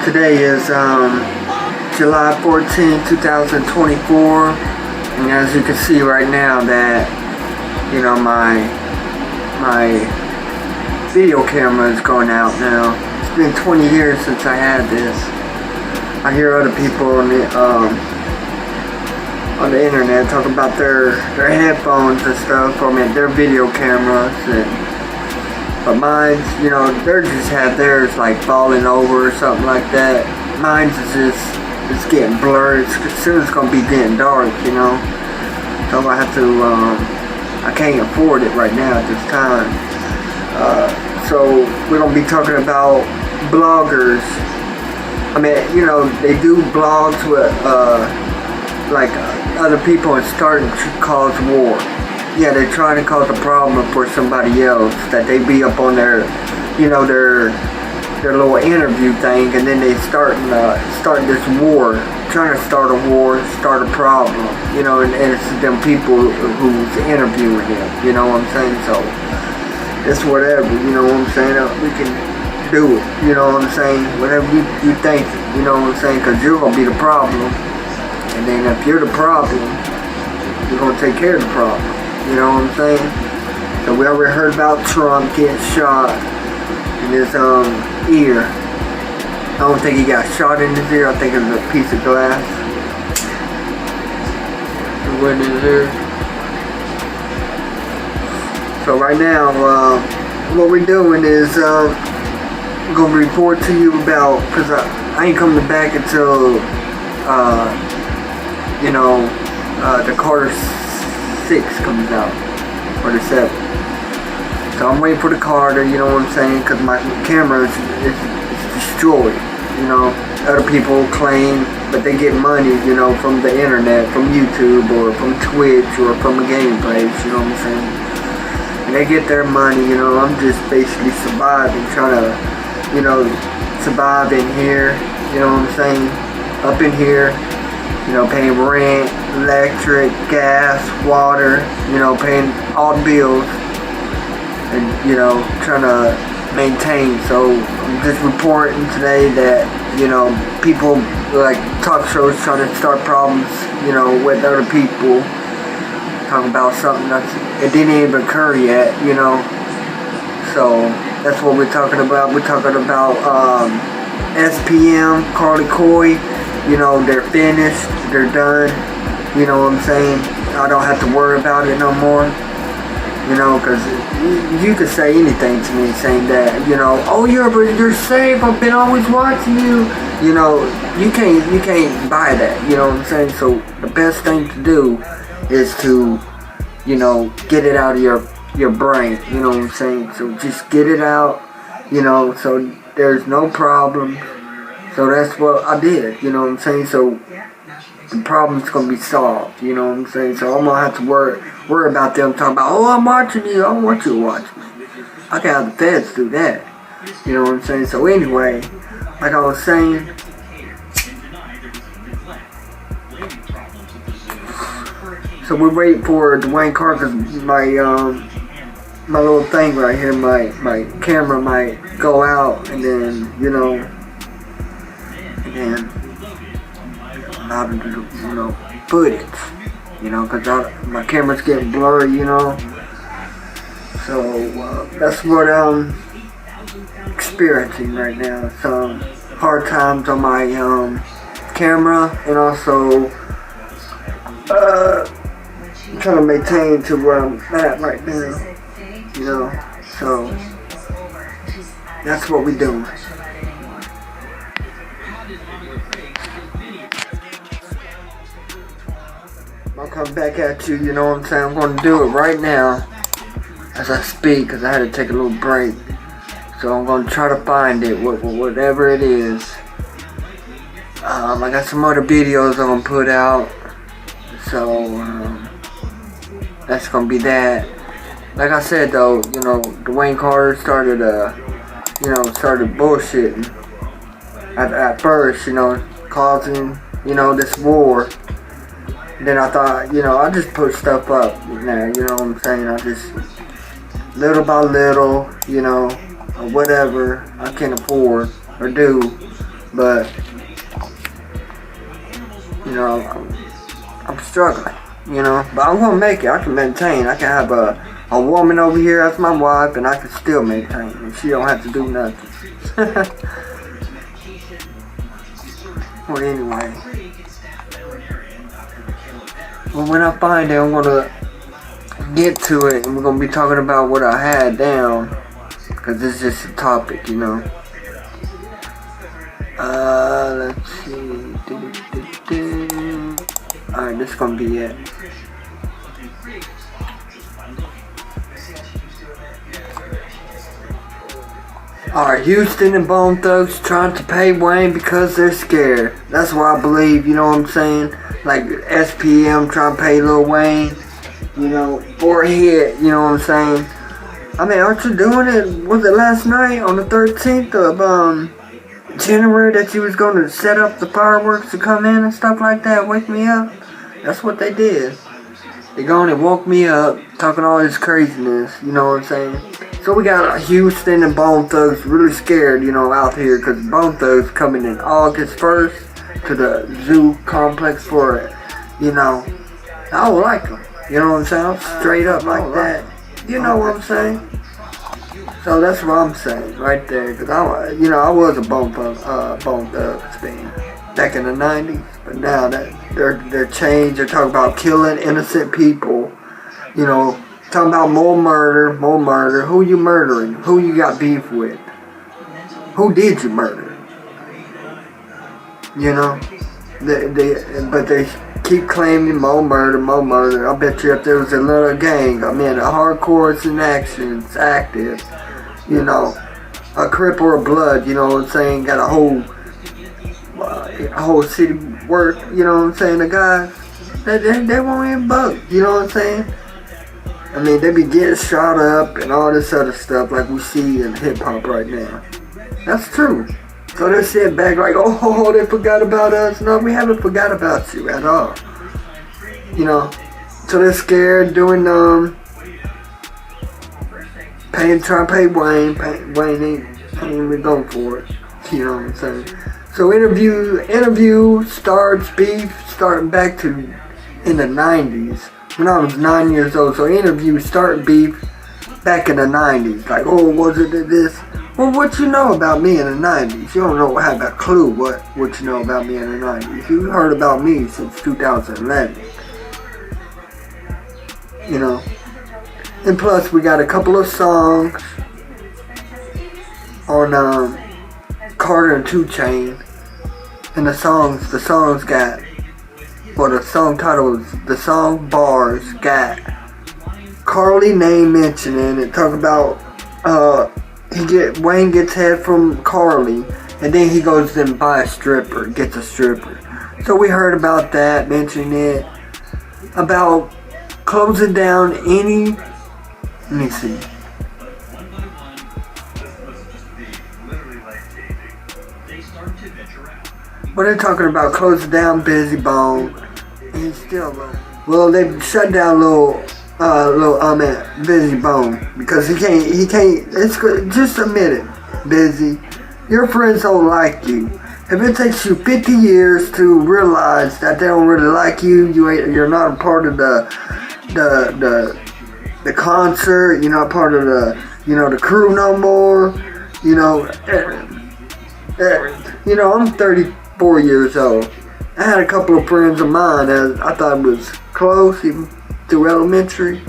Today is July 14, 2024, and as you can see right now that, you know, my video camera is going out now. It's been 20 years since I had this. I hear other people on the internet talk about their headphones and stuff, or their video cameras, but mine's, you know, they just have theirs like falling over or something like that. Mine's is just, it's getting blurry. Soon it's gonna be getting dark, you know. So I have to, I can't afford it right now at this time. So we're gonna be talking about bloggers. I mean, you know, they do blogs with, like other people and starting to cause war. Yeah, they're trying to cause a problem for somebody else, that they be up on their, you know, their little interview thing, and then they start this war, trying to start a war, start a problem, you know, and it's them people who's interviewing them, you know what I'm saying? So it's whatever, you know what I'm saying? We can do it, you know what I'm saying? Whatever you think, you know what I'm saying? Because you're gonna be the problem, and then if you're the problem, you're gonna take care of the problem. You know what I'm saying? So we already heard about Trump getting shot in his ear. I don't think he got shot in his ear. I think it was a piece of glass. It went in his ear. So right now, what we're doing is I'm gonna report to you about, because I ain't coming back until you know, the Carter 6 comes out, or the 7. So I'm waiting for the Carter, you know what I'm saying, because my camera is destroyed, you know. Other people claim, but they get money, you know, from the internet, from YouTube, or from Twitch, or from a game place, you know what I'm saying. And they get their money, you know. I'm just basically surviving, trying to, you know, survive in here, you know what I'm saying, up in here. You know, paying rent, electric, gas, water, you know, paying all the bills, and, you know, trying to maintain. So I'm just reporting today that, you know, people like talk shows trying to start problems, you know, with other people, talking about something it didn't even occur yet, you know. So that's what we're talking about. We're talking about SPM, Carly Coy. You know, they're finished, they're done, you know what I'm saying? I don't have to worry about it no more, you know, because you could say anything to me saying that, you know, oh, you're safe, I've been always watching you, you know, you can't buy that, you know what I'm saying? So the best thing to do is to, you know, get it out of your brain, you know what I'm saying? So just get it out, you know, so there's no problem. So that's what I did, you know what I'm saying? So the problem's gonna be solved, you know what I'm saying? So I'm gonna have to worry about them talking about, oh, I'm watching you, I don't want you to watch me. I can have the feds do that, you know what I'm saying? So anyway, like I was saying, so we're waiting for Dwayne Carter, because my little thing right here, my camera might go out, and then, you know, and not, you know, footage, you know, because my camera's getting blurry, you know. So that's what I'm experiencing right now. Some hard times on my camera, and also trying to maintain to where I'm at right now, you know. So that's what we're doing. I'll come back at you, you know what I'm saying? I'm going to do it right now as I speak, because I had to take a little break. So I'm going to try to find it, whatever it is. I got some other videos I'm going to put out. So that's going to be that. Like I said though, you know, Dwayne Carter started bullshitting at first, you know, causing, you know, this war. Then I thought, you know, I just put stuff up there, you know what I'm saying? I just, little by little, you know, or whatever I can afford or do, But, you know, I'm struggling, you know. But I'm gonna make it. I can maintain. I can have a woman over here as my wife, and I can still maintain. And she don't have to do nothing. Well, anyway. Well, when I find it, I'm gonna get to it, and we're gonna be talking about what I had down, because it's just a topic, you know. Let's see. Alright, this is gonna be it. Alright, Houston and Bone Thugs trying to pay Wayne because they're scared. That's what I believe, you know what I'm saying? Like SPM trying to pay Lil Wayne, you know, for a hit, you know what I'm saying? I mean, aren't you doing it? Was it last night on the 13th of January that you was going to set up the fireworks to come in and stuff like that, wake me up? That's what they did. They gone and woke me up, talking all this craziness, you know what I'm saying? So we got Houston and Bone Thugs really scared, you know, out here, because Bone Thugs coming in August 1st to the zoo complex for it, you know. I don't like them, you know what I'm saying? I'm straight up like that, you know what I'm saying? So that's what I'm saying right there, because I was a Bone Thugs fan back in the 90s, but now that they're changed. They're talking about killing innocent people, you know, talking about more murder. Who you murdering? Who you got beef with? Who did you murder? You know, but they keep claiming more murder. I bet you if there was another gang, I mean, a hardcore in action, it's active, you know, a Crip or a Blood, you know what I'm saying, got a whole city work, you know what I'm saying, the guys, they won't even bug, you know what I'm saying. I mean, they be getting shot up and all this other stuff like we see in hip-hop right now. That's true. So they're sitting back like, oh, they forgot about us. No, we haven't forgot about you at all. You know, so they're scared doing, trying to pay Wayne. Wayne ain't even going for it. You know what I'm saying? So interview starts beef starting back to in the 90s. When I was 9 years old, so interview starting beef back in the 90s. Like, oh, was it this? Well, what you know about me in the 90s? You don't have a clue what you know about me in the 90s. You heard about me since 2011. You know. And plus, we got a couple of songs on Carter and 2 Chainz. And the songs got, well, the song title was, the song bars got Carly name mentioning it, talk about Wayne gets head from Carly, and then he goes and gets a stripper. So we heard about that, mentioning it, about closing down any, let me see. But they're talking about closing down Busy Bone. And still, well, they shut down Busy Bone because he can't. It's just admit it, Busy. Your friends don't like you. If it takes you 50 years to realize that they don't really like you, you're not a part of the concert. You're not part of the crew no more. I'm 34 years old. I had a couple of friends of mine that I thought was close, even through elementary,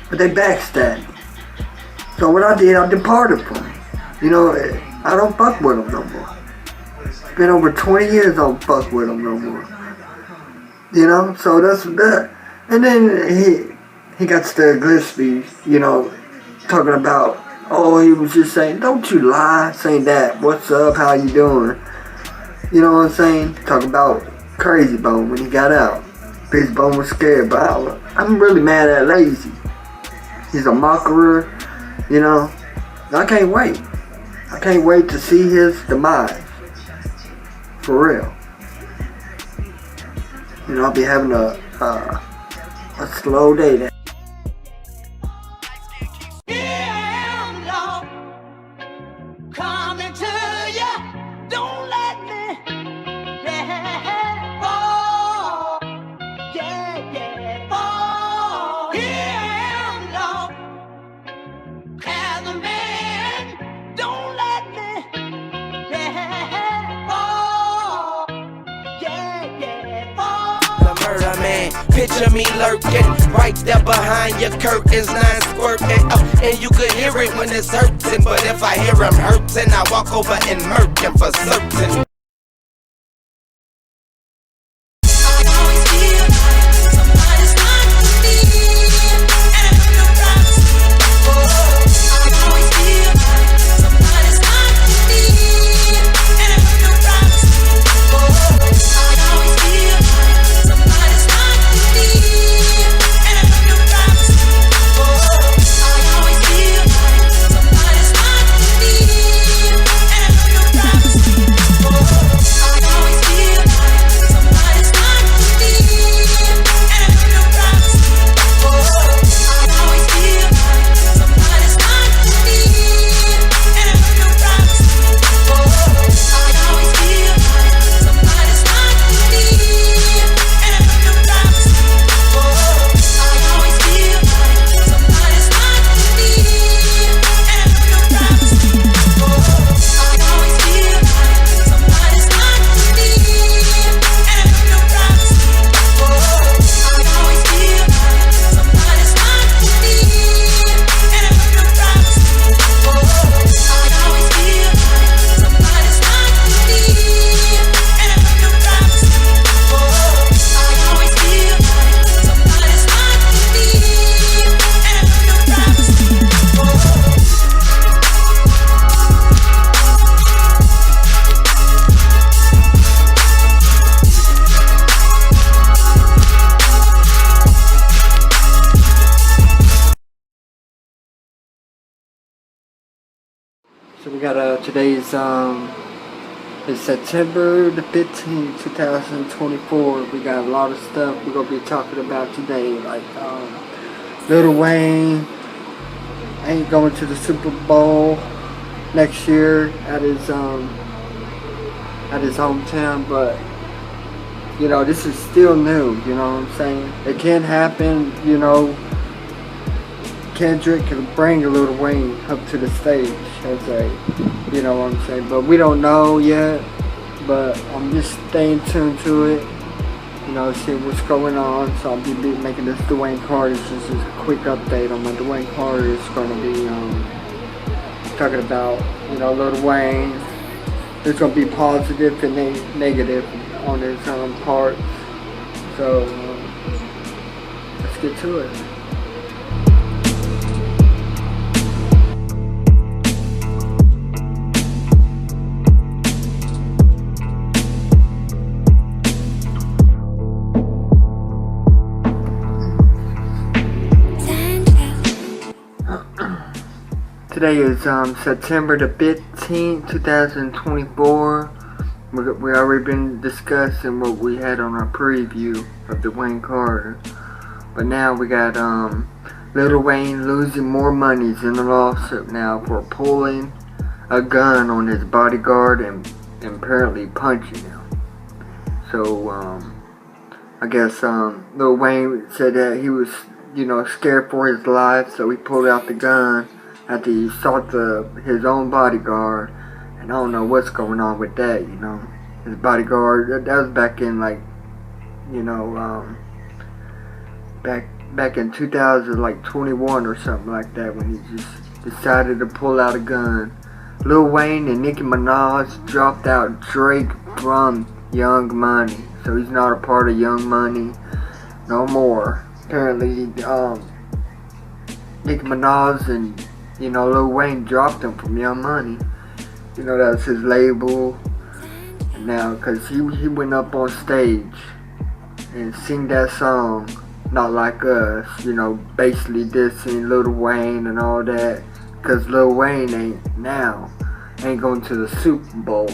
but they backstabbed me. So what I did, I departed from them. I don't fuck with them no more. It's been over 20 years I don't fuck with them no more. So that's that. And then he got to Gillespie, talking about, he was just saying, don't you lie, saying that, what's up, how you doing? You know what I'm saying? Talking about Crazy Bone when he got out. Big Bone was scared, but I'm really mad at Lazy. He's a mockerer, I can't wait. I can't wait to see his demise. For real. I'll be having a slow day there. Coming to you, don't let me Picture me lurking right there behind your curtains, nine squirting. And you could hear it when it's hurting, but if I hear him hurting, I walk over and murk him for certain. So we got today's it's September the 15th, 2024. We got a lot of stuff we're gonna be talking about today, like Lil Wayne ain't going to the Super Bowl next year at his hometown, but you know, this is still new, you know what I'm saying? It can happen, you know. Kendrick can bring a Lil Wayne up to the stage as a, you know what I'm saying, but we don't know yet. But I'm just staying tuned to it, you know, see what's going on. So I'll be making this Dawayne Carter, just a quick update on my Dawayne Carter. Is going to be talking about, you know, Lil Wayne. There's going to be positive and negative on his part. So let's get to it. Today is September the 15th, 2024. We already been discussing what we had on our preview of Dawayne Carter. But now we got Lil Wayne losing more monies in the lawsuit now for pulling a gun on his bodyguard and apparently punching him. So I guess Lil Wayne said that he was, you know, scared for his life, so he pulled out the gun after he shot his own bodyguard. And I don't know what's going on with that, you know. His bodyguard, that was back in, like, you know, back in 2021 or something like that, when he just decided to pull out a gun. Lil Wayne and Nicki dropped out Drake from Young Money, so he's not a part of Young Money no more. Apparently, Nicki and, you know, Lil Wayne dropped him from Young Money. You know, that's his label. And now, because he went up on stage and sing that song, Not Like Us, you know, basically dissing Lil Wayne and all that. Because Lil Wayne ain't going to the Super Bowl,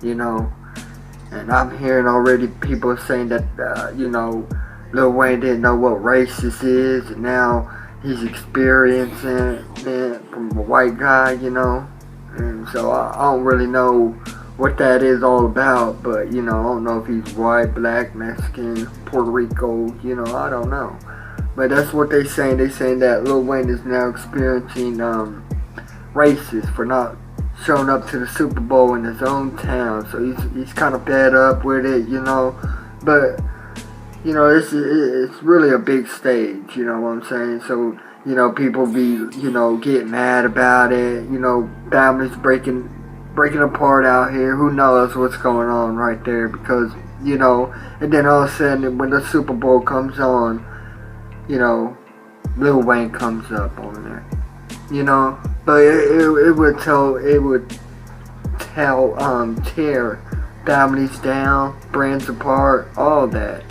you know. And I'm hearing already people saying that, you know, Lil Wayne didn't know what racist is, and now he's experiencing it from a white guy, you know. And so I don't really know what that is all about, but, you know, I don't know if he's white, black, Mexican, Puerto Rico, you know, I don't know. But that's what they're saying. They're saying that Lil Wayne is now experiencing racist for not showing up to the Super Bowl in his own town. So he's kind of fed up with it, you know. But, you know, it's really a big stage, you know what I'm saying? So, you know, people be, you know, getting mad about it, you know, families breaking apart out here. Who knows what's going on right there? Because, you know, and then all of a sudden when the Super Bowl comes on, you know, Lil Wayne comes up on there, you know, but it would tear families down, brands apart, all that,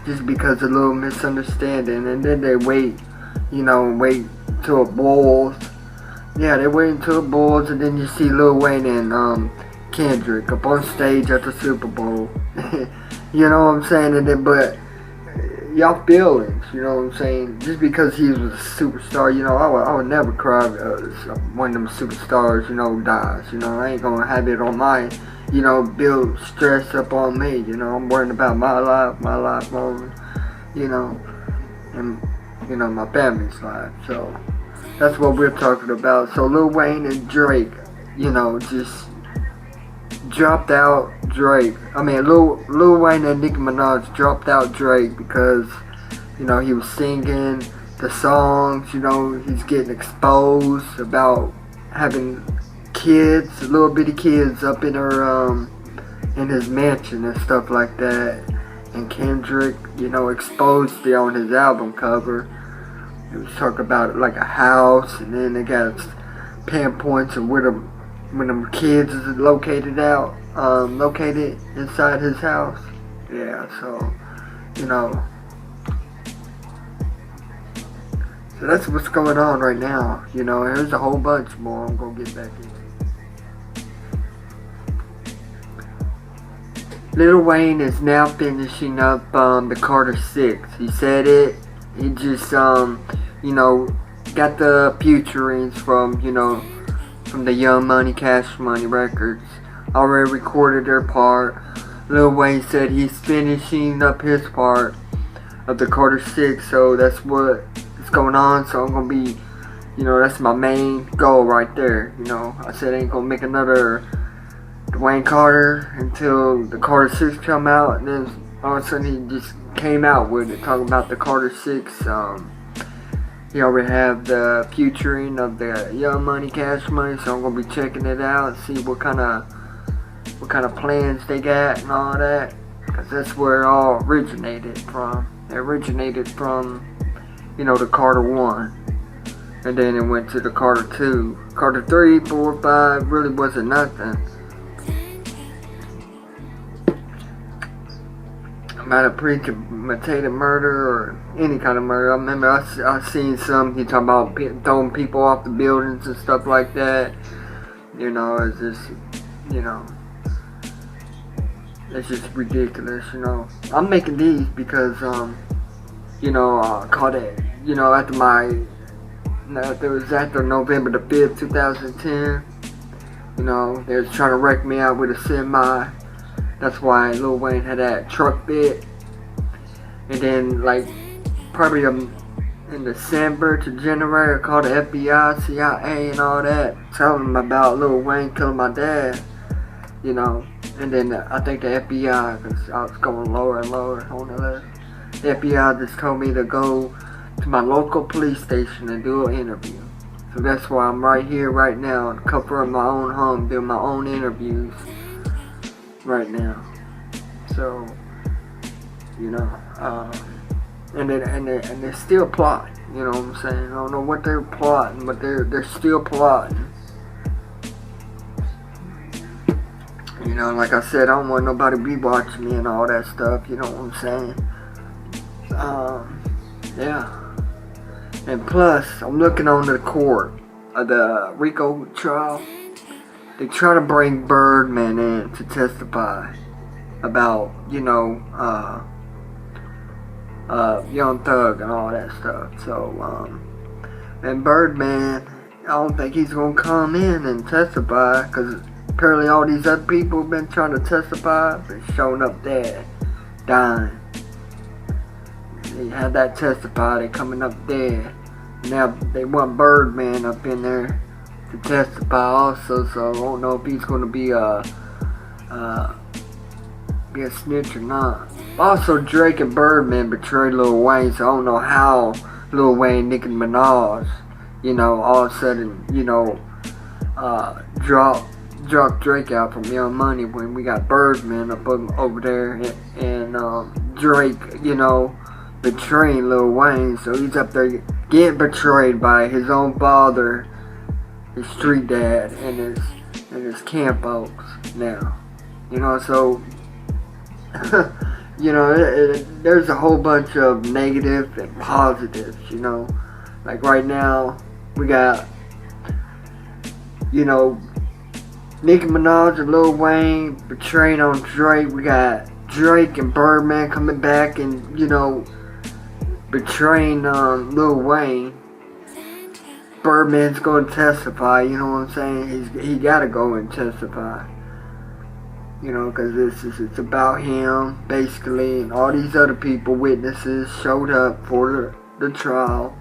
just because of a little misunderstanding. And then they wait till it boils. Yeah, they wait until it boils, and then you see Lil Wayne and Kendrick up on stage at the Super Bowl. You know what I'm saying? And then, but y'all feelings, you know what I'm saying? Just because he was a superstar, you know, I would never cry if one of them superstars, you know, dies. You know, I ain't gonna have it on my, you know, build stress up on me. You know, I'm worrying about my life only, you know, and, you know, my family's life. So that's what we're talking about. So Lil Wayne and Drake, you know, just dropped out Drake. I mean, Lil Wayne and Nicki Minaj dropped out Drake because, you know, he was singing the songs, you know, he's getting exposed about having kids, little bitty kids up in his mansion and stuff like that. And Kendrick, you know, exposed it on his album cover. He was talking about it like a house, and then they got pinpoints of where them kids is located inside his house. Yeah, so, you know, so that's what's going on right now. You know, there's a whole bunch more I'm gonna get back into. Lil Wayne is now finishing up the Carter 6. He said it. He just you know, got the featurings from, you know, from the Young Money, Cash Money records. Already recorded their part. Lil Wayne said he's finishing up his part of the Carter 6, so that's what is going on. So I'm gonna be, you know, that's my main goal right there. You know, I said I ain't gonna make another Dwayne Carter until the Carter 6 come out, and then all of a sudden he just came out with it, talking about the Carter 6. He already have the featuring of the Young Money, Cash Money, so I'm gonna be checking it out, see what kind of plans they got and all that, because that's where it all originated from. It originated from, you know, the Carter 1, and then it went to the Carter 2. Carter 3, 4, 5 really wasn't nothing. About a premeditated murder or any kind of murder. I remember I seen some, he talking about throwing people off the buildings and stuff like that. You know, it's just, you know, it's just ridiculous, you know. I'm making these because, you know, caught it, you know, after November the 5th, 2010, you know, they was trying to wreck me out with a semi. That's why Lil Wayne had that truck bit. And then, like, probably in December to January, I called the FBI, CIA, and all that, telling them about Lil Wayne killing my dad, you know. And then I think the FBI, because I was going lower and lower on the list, the FBI just told me to go to my local police station and do an interview. So that's why I'm right here, right now, in the comfort of my own home, doing my own interviews right now. So, you know, and they're still plotting, you know what I'm saying? I don't know what they're plotting, but they're still plotting. You know, like I said, I don't want nobody to be watching me and all that stuff, you know what I'm saying? Yeah. And plus, I'm looking on the court of the RICO trial. They try to bring Birdman in to testify about, you know, Young Thug and all that stuff. So, and Birdman, I don't think he's gonna come in and testify, because apparently all these other people have been trying to testify, but showing up dead, dying. They had that testify, they coming up dead. Now they want Birdman up in there to testify also, so I don't know if he's going to be be a snitch or not. Also, Drake and Birdman betrayed Lil Wayne, so I don't know how Lil Wayne, Nicki Minaj, you know, all of a sudden, you know, drop Drake out from Young Money when we got Birdman up over there, and Drake, you know, betraying Lil Wayne. So he's up there getting betrayed by his own father, his street dad, and his camp folks now. You know, so you know, there's a whole bunch of negative and positives. You know, like right now we got, you know, Nicki Minaj and Lil Wayne betraying on Drake. We got Drake and Birdman coming back and, you know, betraying Lil Wayne. Birdman's going to testify, you know what I'm saying? He got to go and testify. You know, because it's about him, basically, and all these other people, witnesses, showed up for the trial.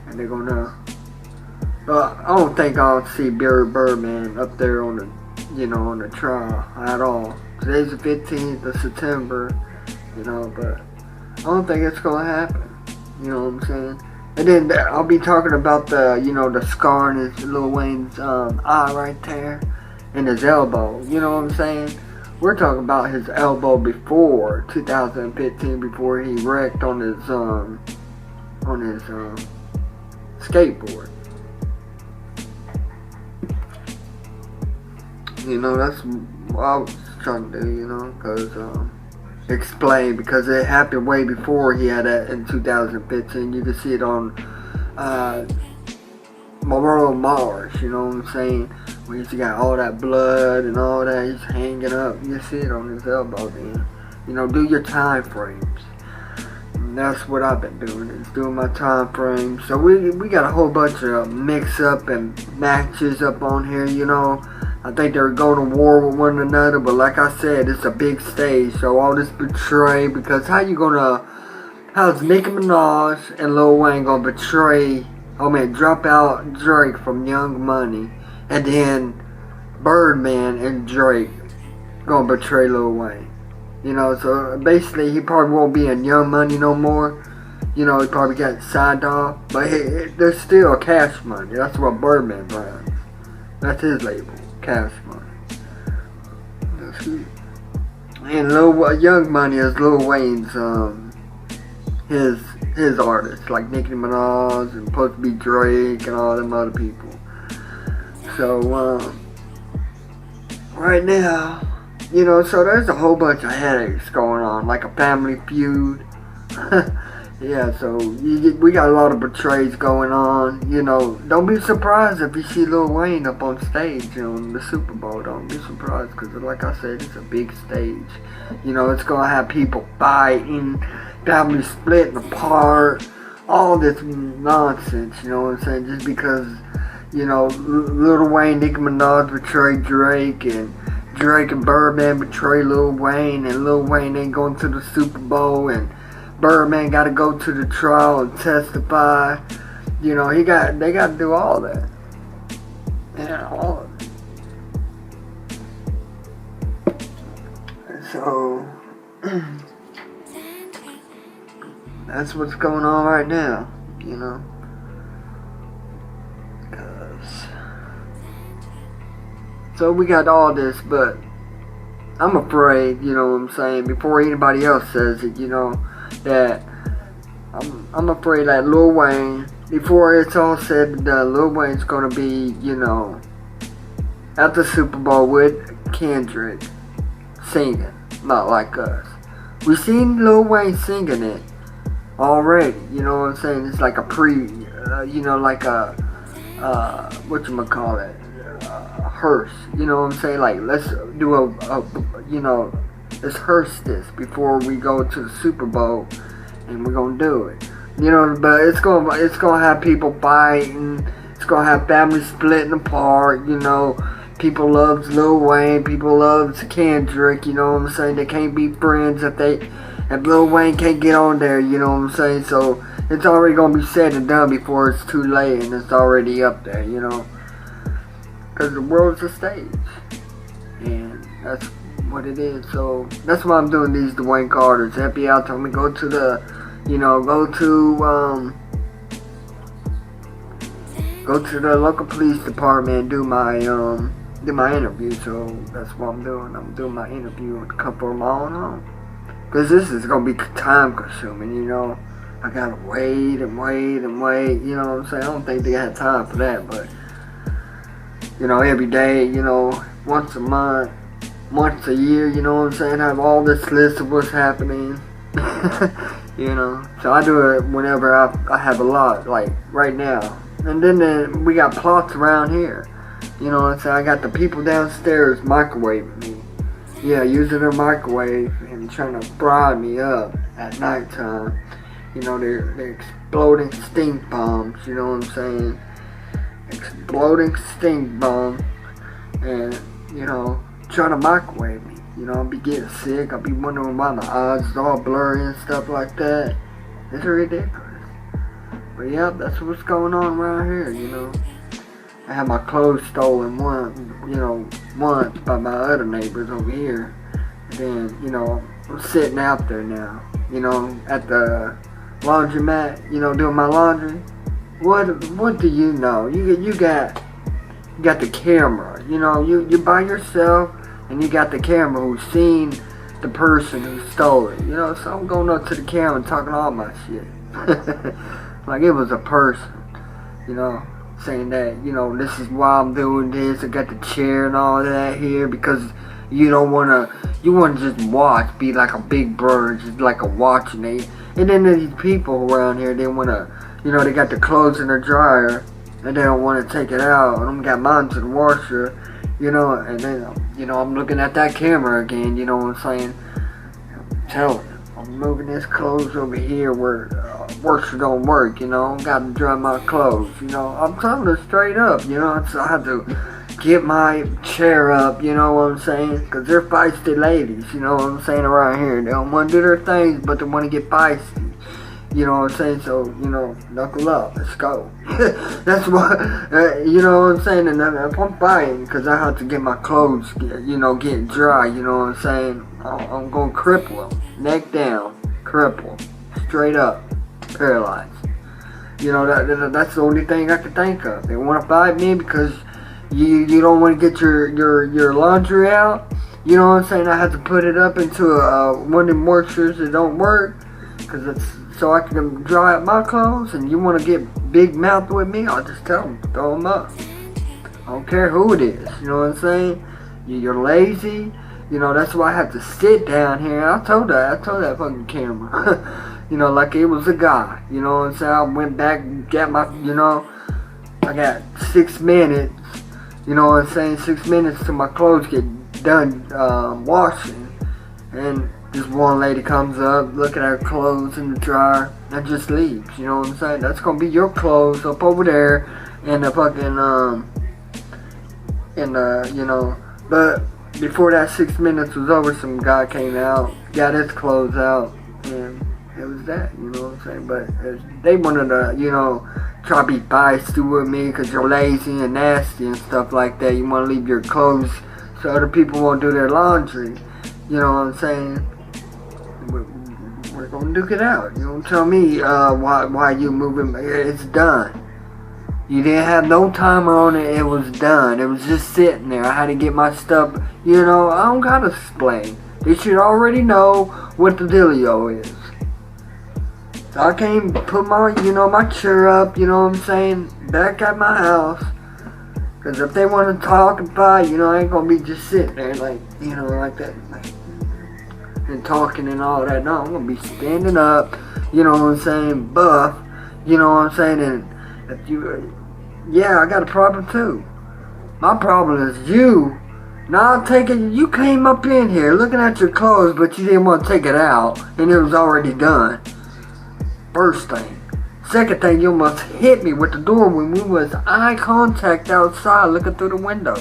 And they're going to... I don't think I'll see Birdman up there on the, you know, on the trial at all. Today's the 15th of September, you know, but I don't think it's going to happen. You know what I'm saying? And then I'll be talking about the, you know, the scar in his Lil Wayne's eye right there. And his elbow, you know what I'm saying? We're talking about his elbow before 2015, before he wrecked on his skateboard. You know, that's what I was trying to do, you know, because explain, because it happened way before he had that in 2015. You can see it on Memorial Mars, you know what I'm saying? Where he's got all that blood and all that, he's hanging up. You see it on his elbow then. You know, do your time frames. And that's what I've been doing, is doing my time frames. So we got a whole bunch of mix up and matches up on here, you know. I think they're going to war with one another, but like I said, it's a big stage. So all this betray, because how's Nicki Minaj and Lil Wayne gonna betray, drop out Drake from Young Money, and then Birdman and Drake gonna betray Lil Wayne? You know, so basically he probably won't be in Young Money no more. You know, he probably got signed off, but there's still Cash Money. That's what Birdman runs. That's his label, Cash Money. And Young Money is Lil Wayne's his artists, like Nicki Minaj and supposed to be Drake and all them other people. So right now, you know, so there's a whole bunch of headaches going on, like a family feud. Yeah, so we got a lot of betrays going on. You know, don't be surprised if you see Lil Wayne up on stage on the Super Bowl. Don't be surprised, because like I said, it's a big stage. You know, it's gonna have people fighting, families splitting apart, all this nonsense. You know what I'm saying? Just because, you know, Lil Wayne, Nicki Minaj betrayed Drake, and Drake and Birdman betray Lil Wayne, and Lil Wayne ain't going to the Super Bowl, and Birdman got to go to the trial and testify. You know, they got to do all that. Yeah, all of it. So that's what's going on right now, you know. So we got all this, but I'm afraid, you know what I'm saying, before anybody else says it, you know, that I'm afraid that Lil Wayne, before it's all said and done, Lil Wayne's gonna be, you know, at the Super Bowl with Kendrick singing, Not Like Us. We've seen Lil Wayne singing it already, you know what I'm saying? It's like a you know, like a, whatchamacallit, hearse, you know what I'm saying? Like, let's do you know, let's hearse this before we go to the Super Bowl, and we're gonna do it. You know, but it's gonna have people fighting. It's gonna have families splitting apart. You know, people loves Lil Wayne. People loves Kendrick. You know what I'm saying? They can't be friends if Lil Wayne can't get on there. You know what I'm saying? So it's already gonna be said and done before it's too late, and it's already up there. You know, because the world's a stage, and that's what it is. So that's why I'm doing these Dwayne Carters. FBI told me go to the, go to the local police department and do my interview. So that's what I'm doing. I'm doing my interview with a couple of my own. Because this is going to be time consuming, I got to wait and wait and wait, you know what I'm saying? I don't think they had time for that, but, every day, once a month, once a year, you know what I'm saying? I have all this list of what's happening, So I do it whenever I have a lot, like right now. And then we got plots around here, you know what I'm saying? I got the people downstairs microwaving me. Yeah, using their microwave and trying to fry me up at nighttime. They're exploding stink bombs, you know what I'm saying? Exploding stink bomb. And, trying to microwave me. I'll be getting sick. I'll be wondering why my eyes is all blurry and stuff like that. It's ridiculous. But yeah, that's what's going on around here, I had my clothes stolen once by my other neighbors over here. And then, I'm sitting out there now, at the laundromat, doing my laundry. What do you know? You got the camera, you by yourself, and you got the camera who's seen the person who stole it, so I'm going up to the camera and talking all my shit. Like it was a person, saying that, this is why I'm doing this. I got the chair and all of that here because you wanna just watch, be like a big bird, just like a watching it. And then these people around here, they wanna, they got the clothes in their dryer and they don't wanna take it out. And I'm got mine to the washer, and then, I'm looking at that camera again, you know what I'm saying? I'm telling you, I'm moving this clothes over here where washer don't work, gotta dry my clothes, I'm telling her straight up, so I have to get my chair up, you know what I'm saying, because they're feisty ladies, you know what I'm saying, around here. They don't want to do their things, but they want to get feisty, you know what I'm saying, so, knuckle up, let's go. That's what, you know what I'm saying, and if I'm fighting, because I have to get my clothes, get dry, you know what I'm saying, I'm going to cripple them, neck down, cripple, straight up, paralyzed. That's the only thing I can think of. They want to fight me because you don't want to get your laundry out. You know what I'm saying? I have to put it up into one of them washers that don't work because it's so I can dry up my clothes. And you want to get big mouth with me? I'll just tell them, throw them up. I don't care who it is. You know what I'm saying? You're lazy. That's why I have to sit down here. I told that fucking camera. Like it was a guy. You know what I'm saying? I went back, got my, I got 6 minutes. You know what I'm saying? 6 minutes till my clothes get done washing. And this one lady comes up, look at her clothes in the dryer, and just leaves. You know what I'm saying? That's gonna be your clothes up over there in the fucking, But before that 6 minutes was over, some guy came out, got his clothes out, and it was that, you know what I'm saying? But they wanted to, try to be feisty with me because you're lazy and nasty and stuff like that. You want to leave your clothes so other people won't do their laundry. You know what I'm saying? We're going to duke it out. You don't tell me why you moving. It's done. You didn't have no timer on it. It was done. It was just sitting there. I had to get my stuff. I don't got to explain. They should already know what the dealio is. So I came put my, my chair up, you know what I'm saying, back at my house. Because if they want to talk and fight, I ain't going to be just sitting there like, like that. And talking and all that. No, I'm going to be standing up, you know what I'm saying, buff, you know what I'm saying. And if you, I got a problem too. My problem is you. Now I'm taking, you came up in here looking at your clothes, but you didn't want to take it out. And it was already done. First thing. Second thing, you almost hit me with the door when we was eye contact outside looking through the window.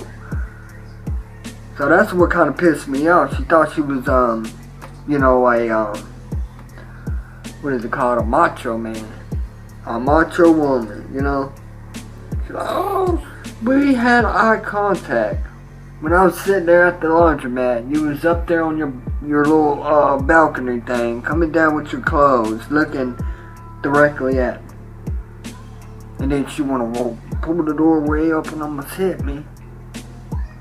So that's what kind of pissed me off. She thought she was, what is it called? A macho man. A macho woman, She's like, oh, we had eye contact. when I was sitting there at the laundromat, you was up there on your little balcony thing, coming down with your clothes, looking directly at me. And then she wanna pull the door way up and almost hit me.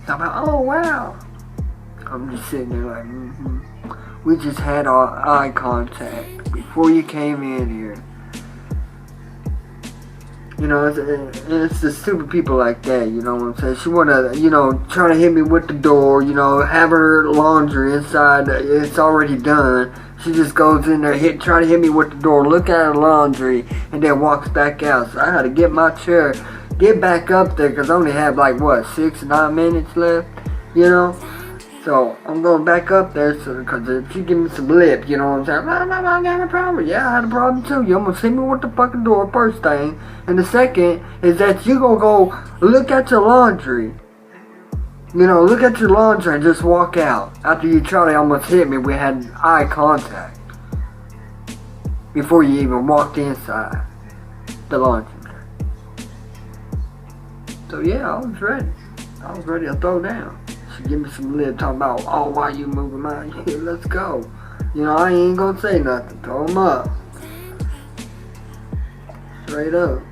I'm like, oh wow. I'm just sitting there like, We just had our eye contact before you came in here. You know, it's the stupid people like that, you know what I'm saying? She wanna, try to hit me with the door, have her laundry inside, it's already done. She just goes in there, try to hit me with the door, look at her laundry, and then walks back out. So I had to get my chair, get back up there, because I only have 6 or 9 minutes left, So I'm going back up there, because if you give me some lip, you know what I'm saying? I got a problem. Yeah, I had a problem too. You almost hit me with the fucking door, first thing. And the second is that you gonna go look at your laundry. Look at your laundry and just walk out. After you try to almost hit me, we had eye contact. Before you even walked inside the laundry. So yeah, I was ready. I was ready to throw down. She give me some lip talking about, oh, why you moving my head? Let's go. I ain't gonna say nothing. Throw them up. Straight up.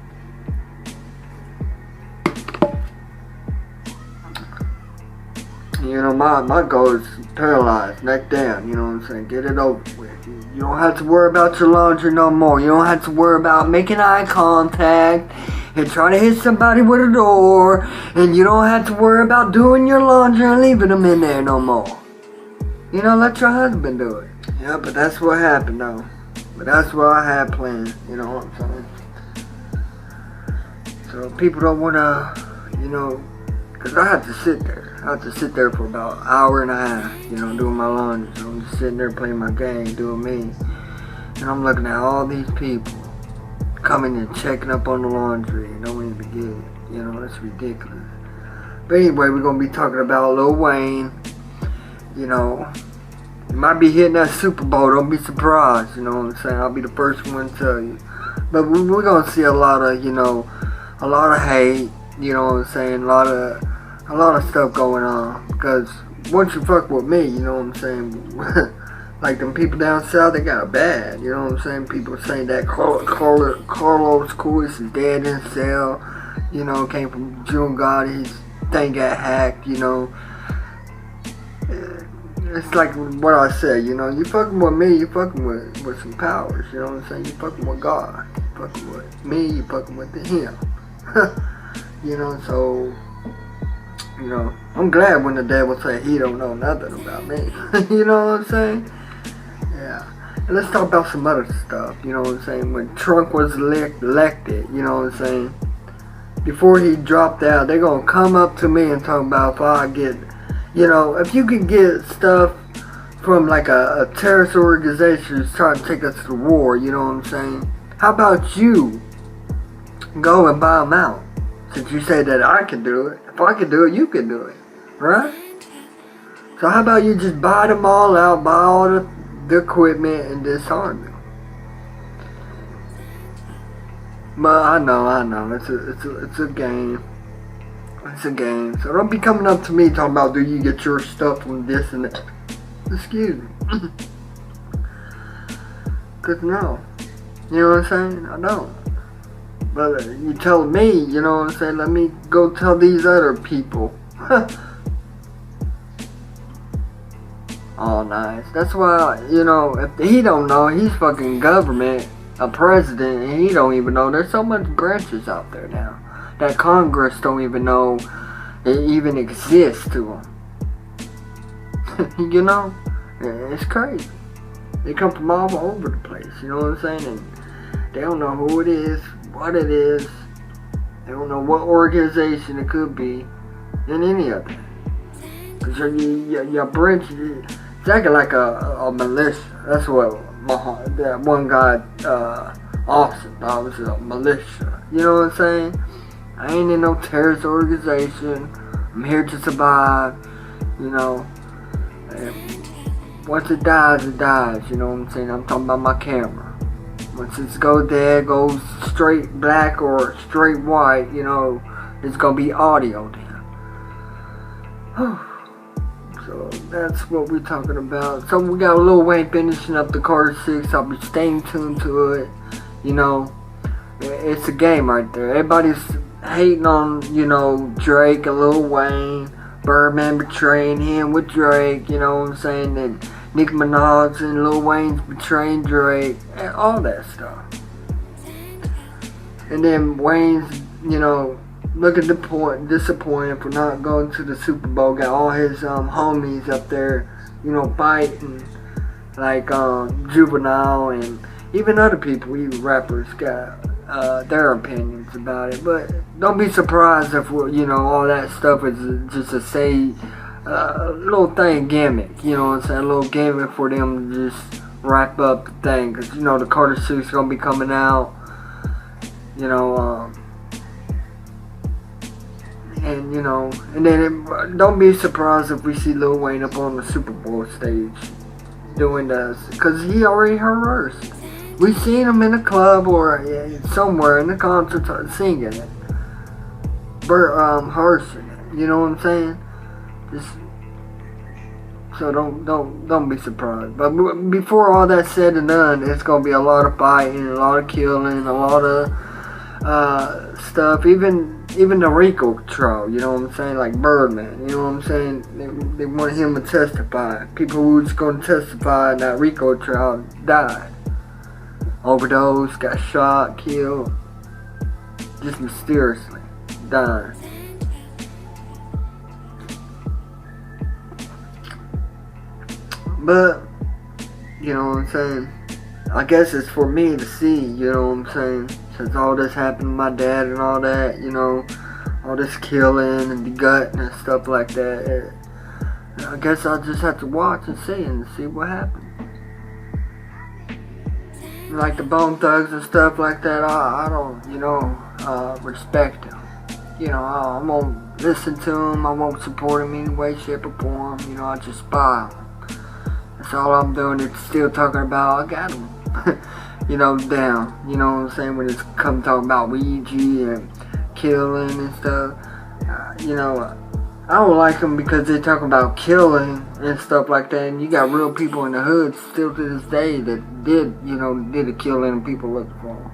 My goal is paralyzed, neck down, you know what I'm saying? Get it over with. You don't have to worry about your laundry no more. You don't have to worry about making eye contact and trying to hit somebody with a door. And you don't have to worry about doing your laundry and leaving them in there no more. Let your husband do it. Yeah, but that's what happened though. But that's what I had planned, you know what I'm saying? So people don't want to, because I had to sit there. I had to sit there for about an hour and a half, doing my laundry. So I'm just sitting there playing my game, doing me. And I'm looking at all these people coming and checking up on the laundry and don't even get it. That's ridiculous. But anyway, we're going to be talking about Lil Wayne. He might be hitting that Super Bowl. Don't be surprised, you know what I'm saying? I'll be the first one to tell you. But we're going to see a lot of, a lot of hate, you know what I'm saying? A lot of stuff going on. Because once you fuck with me, you know what I'm saying? Like them people down south, they got it bad, you know what I'm saying? People saying that Carlos Coolest is dead in cell, came from June God, his thing got hacked, It's like what I said, you fucking with me, you fucking with some powers, you know what I'm saying? You fucking with God, you fucking with me, you fucking with him. So, I'm glad when the devil say he don't know nothing about me, you know what I'm saying? Yeah. And let's talk about some other stuff, you know what I'm saying? When Trump was elected, you know what I'm saying? Before he dropped out, they're going to come up to me and talk about if I get, if you can get stuff from a terrorist organization who's trying to take us to war, you know what I'm saying? How about you go and buy them out? Since you say that I can do it. If I can do it, you can do it. Right? So how about you just buy them all out, buy all the equipment and disarm them? But I know. It's a game. It's a game. So don't be coming up to me talking about, do you get your stuff from this and that? Excuse me. Cause no. You know what I'm saying? I don't. But you tell me, you know what I'm saying? Let me go tell these other people. Oh, nice. That's why, if he don't know, he's fucking government, a president, and he don't even know. There's so much branches out there now that Congress don't even know it even exists to them. It's crazy. They come from all over the place, you know what I'm saying? And they don't know who it is, what it is. They don't know what organization it could be, and any of it. Because your branch, it's acting like a militia. That's what that one guy, Austin, thought was a militia. You know what I'm saying? I ain't in no terrorist organization. I'm here to survive, And once it dies, you know what I'm saying? I'm talking about my camera. Once it's goes straight black or straight white, it's gonna be audio then. So that's what we're talking about. So we got Lil Wayne finishing up the Carter 6. I'll be staying tuned to it. You know, it's a game right there. Everybody's hating on, you know, Drake and Lil Wayne. Birdman betraying him with Drake, you know what I'm saying? And Nicki Minaj and Lil Wayne's betraying Drake. And all that stuff. And then Wayne's, you know, looking disappointed for not going to the Super Bowl. Got all his homies up there, you know, fighting. Like Juvenile and even other people, even rappers, got their opinions about it. But don't be surprised if, you know, all that stuff is just a little thing, gimmick. You know what I'm saying? A little gimmick for them to just wrap up the thing. Because, you know, the Carter 6 is going to be coming out. You know, and, you know, and then don't be surprised if we see Lil Wayne up on the Super Bowl stage doing this. Because he already rehearsed. We seen him in a club or somewhere in the concert singing it, rehearsing it. You know what I'm saying? Just so don't be surprised. But before all that's said and done, it's gonna be a lot of fighting, a lot of killing, a lot of stuff. Even the Rico trial. You know what I'm saying? Like Birdman. You know what I'm saying? They want him to testify. People who was gonna testify in that Rico trial died. Overdose, got shot, killed, just mysteriously dying. But, you know what I'm saying, I guess it's for me to see, you know what I'm saying, since all this happened to my dad and all that, you know, all this killing and the gutting and stuff like that. I guess I'll just have to watch and see what happens. Like the Bone Thugs and stuff like that, I don't, you know, respect them. You know, I won't listen to them, I won't support them in any way, shape, or form. You know, I just spy them. That's all I'm doing is still talking about, I got them, you know, down. You know what I'm saying? When it's come talking about Ouija and killing and stuff, you know, I don't like them because they talk about killing and stuff like that, and you got real people in the hood still to this day that did the killing and people looking for them.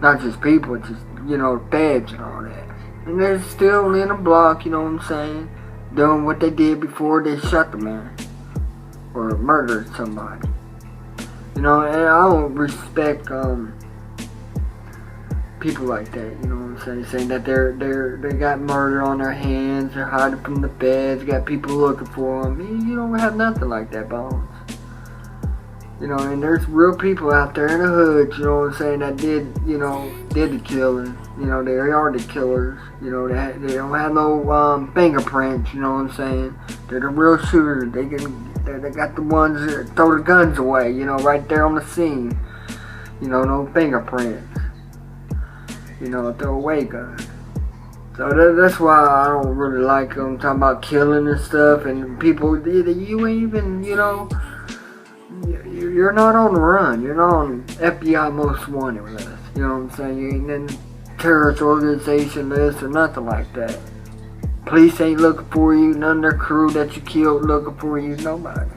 Not just people, just, you know, feds and all that. And they're still in a block, you know what I'm saying, doing what they did before they shot the man or murdered somebody. You know, and I don't respect people like that, you know what I'm saying that they got murder on their hands, they're hiding from the feds, got people looking for them. You don't have nothing like that, Bones. You know, and there's real people out there in the hood, you know what I'm saying, that did the killing. You know, they are the killers. You know, they don't have no fingerprints, you know what I'm saying. They're the real shooters. They got the ones that throw the guns away, you know, right there on the scene. You know, no fingerprints. You know, throw away guns. So that's why I don't really like them talking about killing and stuff. And people, you ain't even, you know, you're not on the run. You're not on FBI Most Wanted list. You know what I'm saying? You ain't in terrorist organization list or nothing like that. Police ain't looking for you. None of their crew that you killed looking for you. Nobody.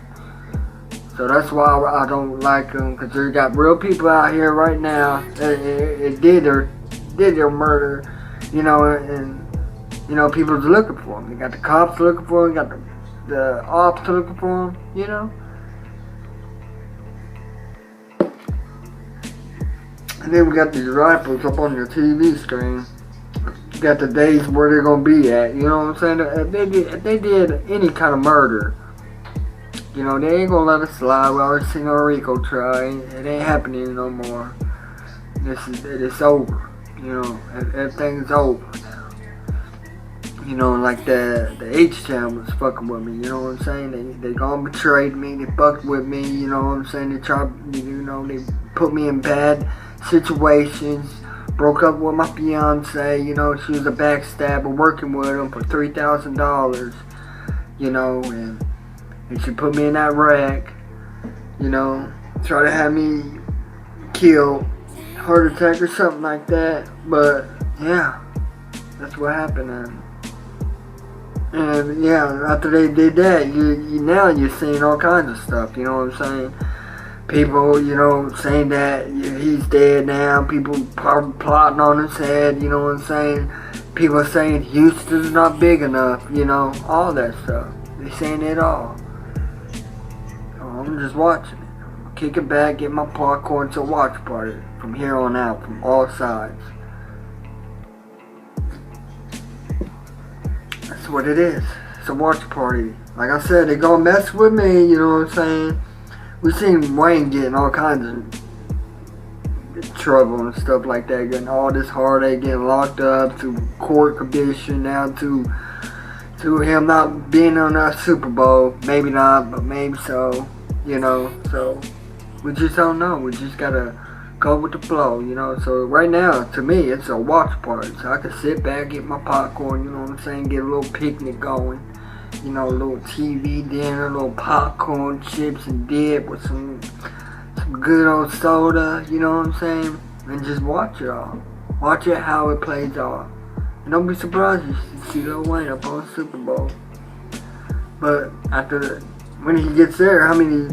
So that's why I don't like them, because they got real people out here right now that did their murder, you know, and, you know, people's looking for them. They got the cops looking for them, got the ops looking for them, you know. And then we got these rifles up on your TV screen. You got the days where they're going to be at, you know what I'm saying? If they did any kind of murder, you know, they ain't going to let us slide. We already seen a Rico try. It ain't happening no more. It's over. You know, everything's over now. You know, like the H-Town was fucking with me, you know what I'm saying? They gone betrayed me, they fucked with me, you know what I'm saying? They tried, you know, they put me in bad situations, broke up with my fiance, you know, she was a backstabber, working with him for $3,000, you know, and she put me in that wreck, you know, tried to have me killed, heart attack or something like that. But yeah, that's what happened. And And yeah, after they did that, you now you're seeing all kinds of stuff. You know what I'm saying? People, you know, saying that he's dead now. People plotting on his head. You know what I'm saying? People saying Houston's not big enough. You know, all that stuff. They saying it all. So I'm just watching it. I'm kicking back, get my popcorn to watch party from here on out, from all sides. That's what it is. It's a watch party. Like I said, they gonna mess with me. You know what I'm saying? We seen Wayne getting all kinds of trouble and stuff like that, getting all this heartache, getting locked up, to court condition, now to him not being on that Super Bowl. Maybe not, but maybe so. You know, so we just don't know. We just gotta go with the flow, you know. So right now, to me, it's a watch party. So I can sit back, get my popcorn, you know what I'm saying, get a little picnic going. You know, a little TV dinner, a little popcorn, chips and dip with some good old soda, you know what I'm saying? And just watch it all. Watch it how it plays off. And don't be surprised you see Lil Wayne up on Super Bowl. But when he gets there, how many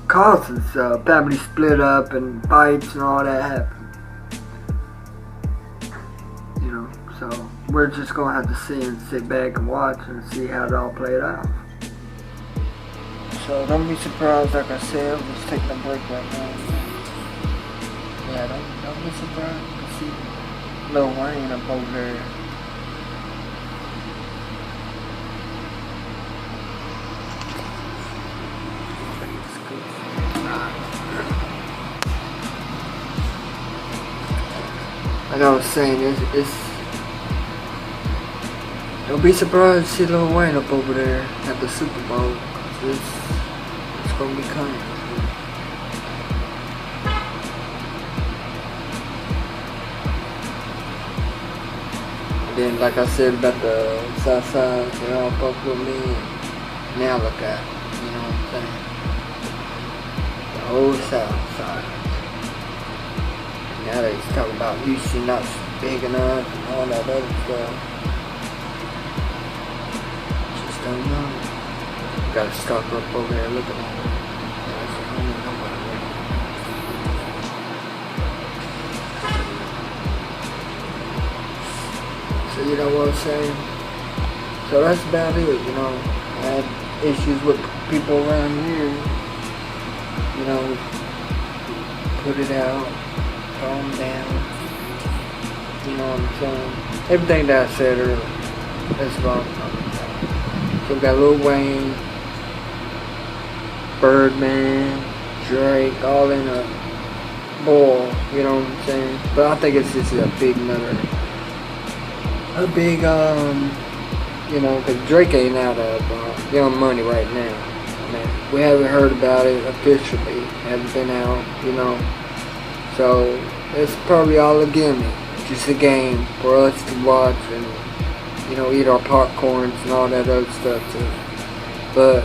causes, family split up and fights and all that happen. You know, so we're just gonna have to see and sit back and watch and see how it all played out. So don't be surprised, like I said, I'm just taking a break right now. Yeah, don't be surprised to see Lil Wayne up over there. Like I was saying, don't be surprised to see Lil Wayne up over there at the Super Bowl. It's gonna be coming. And then, like I said about the South Side, they all fuck with me. And now look at it, you know what I'm saying? The whole South Side. Now they talk about Houston not big enough and all that other stuff. Just don't know. Gotta stop up over there looking at it. I don't know nobody. So you know what I'm saying? So that's about it, you know. I had issues with people around here. You know, put it out. Calm down. You know what I'm saying? Everything that I said earlier, that's what I'm talking about. So we got Lil Wayne, Birdman, Drake, all in a bowl, you know what I'm saying? But I think it's just a big you know, because Drake ain't out of Young Money right now. I mean, we haven't heard about it officially, hasn't been out, you know. So it's probably all a gimmick, just a game for us to watch and, you know, eat our popcorns and all that other stuff too. But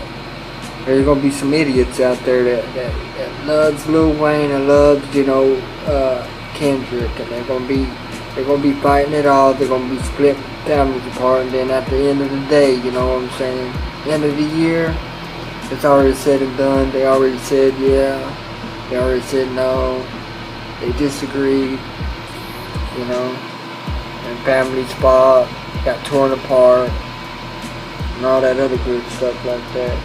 there's gonna be some idiots out there that loves Lil Wayne and loves, you know, Kendrick, and they're gonna be fighting it all. They're gonna be splitting families apart, and then at the end of the day, you know what I'm saying? End of the year, it's already said and done. They already said yeah. They already said no. They disagreed, you know, and families fought, got torn apart, and all that other good stuff like that.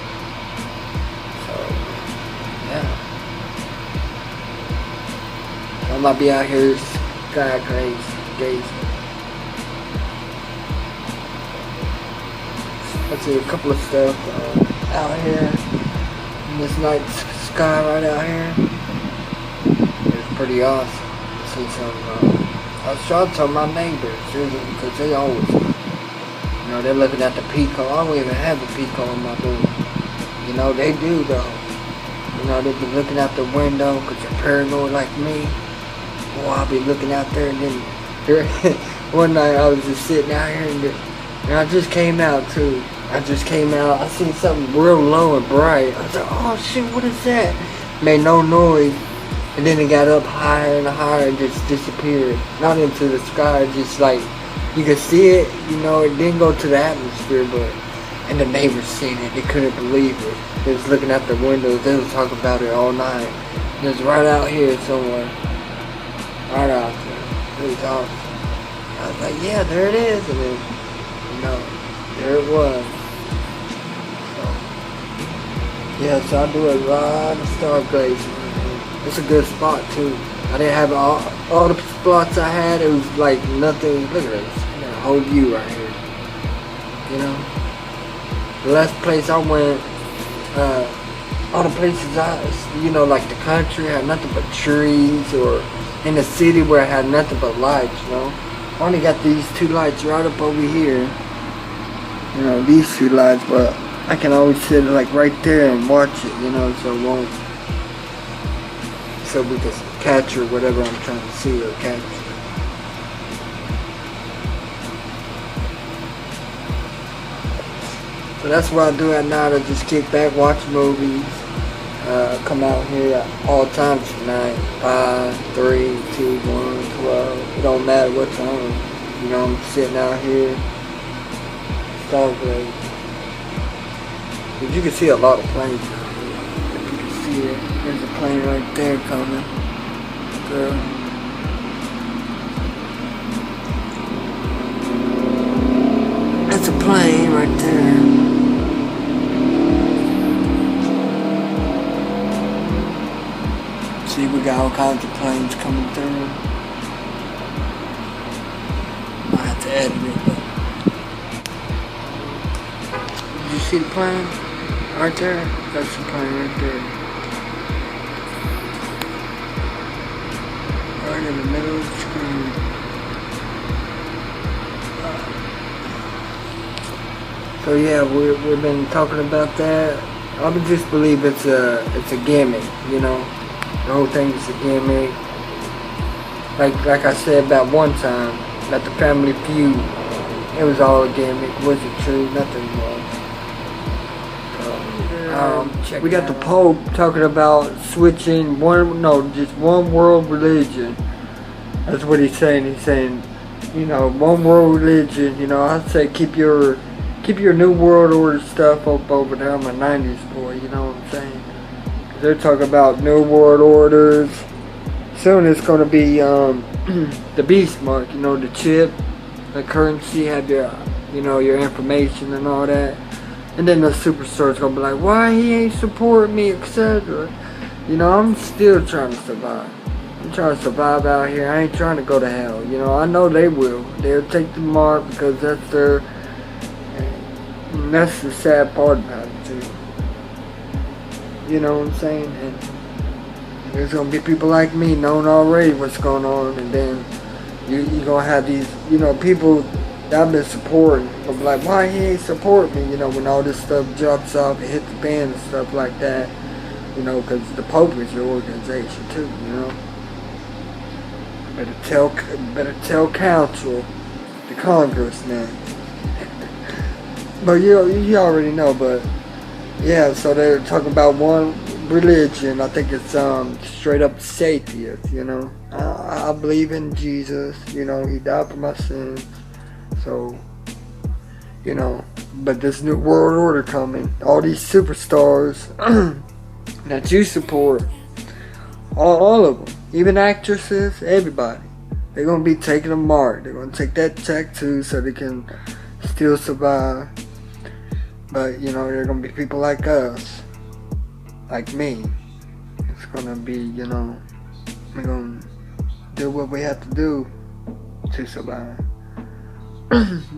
So, yeah. I might be out here sky gazing. I see a couple of stuff out here in this night sky right out here. Pretty awesome to see some. I was trying to tell my neighbors because they always, you know, they're looking at the peacock. I don't even have a peacock on my door. You know, they do though. You know, they be looking out the window because they're paranoid like me. Boy, I'll be looking out there and then one night I was just sitting out here and I just came out too. I seen something real low and bright. I was like, oh shit, what is that? Made no noise. And then it got up higher and higher and just disappeared. Not into the sky, just like You could see it, you know, it didn't go to the atmosphere, but, and the neighbors seen it, they couldn't believe it. They was looking out the windows, they was talking about it all night. It was right out here somewhere. Right out there. It was awesome. I was like, yeah, there it is, and then, you know, there it was. Yeah, so I do a lot of stargazing. It's a good spot too. I didn't have all the spots I had. It was like nothing. Look at this. I got a whole view right here. You know, the last place I went, all the places you know, like the country had nothing but trees, or in the city where it had nothing but lights. You know, I only got these two lights right up over here. You know, these two lights, but I can always sit like right there and watch it, you know, so we can capture whatever I'm trying to see or capture. So that's what I do at night. I just kick back, watch movies, come out here at all times tonight, 5, 3, 2, 1, 12. It don't matter what time. You know, I'm sitting out here, stargazing. But you can see a lot of planes out here. If you can see it, there's a plane right there coming. Girl. That's a plane right there. See, we got all kinds of planes coming through. Might have to edit it, but. Did you see the plane? Right there? That's the plane right there. Right in the middle of the screen. So yeah, we've been talking about that. I would just believe it's a gimmick, you know. The whole thing is a gimmick. Like I said about one time, at the Family Feud, it was all a gimmick. Wasn't true, nothing was. We got the Pope talking about switching just one world religion. That's what he's saying. He's saying, you know, one world religion. You know, I'd say keep your new world order stuff up over there. I'm a 90s boy. You know what I'm saying? They're talking about new world orders. Soon it's gonna be the beast mark. You know, the chip, the currency, have your, you know, your information and all that. And then the superstar's gonna be like, why he ain't supporting me, etc. You know, I'm still trying to survive. I'm trying to survive out here. I ain't trying to go to hell. You know, I know they will. They'll take the mark because that's their. And that's the sad part about it too. You know what I'm saying? And there's gonna be people like me knowing already what's going on, and then you gonna have these, you know, people that I've been supporting. I'm like, why he ain't support me? You know, when all this stuff drops off and hit the fan and stuff like that. You know, because the Pope is your organization too. You know, better tell council, the Congress, man. But you already know. But yeah, so they're talking about one religion. I think it's straight up atheist. You know, I believe in Jesus. You know, he died for my sins. So, you know, but this new world order coming, all these superstars that you support, all of them, even actresses, everybody, they're going to be taking a mark. They're going to take that check too so they can still survive. But, you know, there are going to be people like us, like me. It's going to be, you know, we're going to do what we have to do to survive.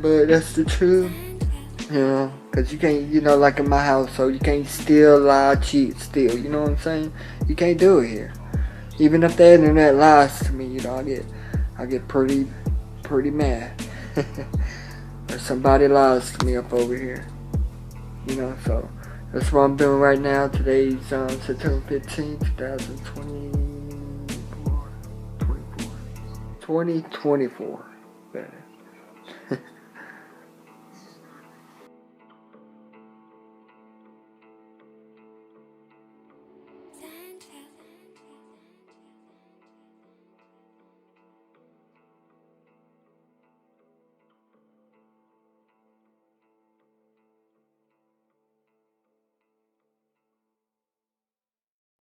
But that's the truth, you know, because you can't, you know, like in my household, you can't steal, lie, cheat, steal, you know what I'm saying? You can't do it here. Even if the internet lies to me, you know, I get pretty mad. Or somebody lies to me up over here, you know, so that's what I'm doing right now. Today's September 15th, 2024. Better.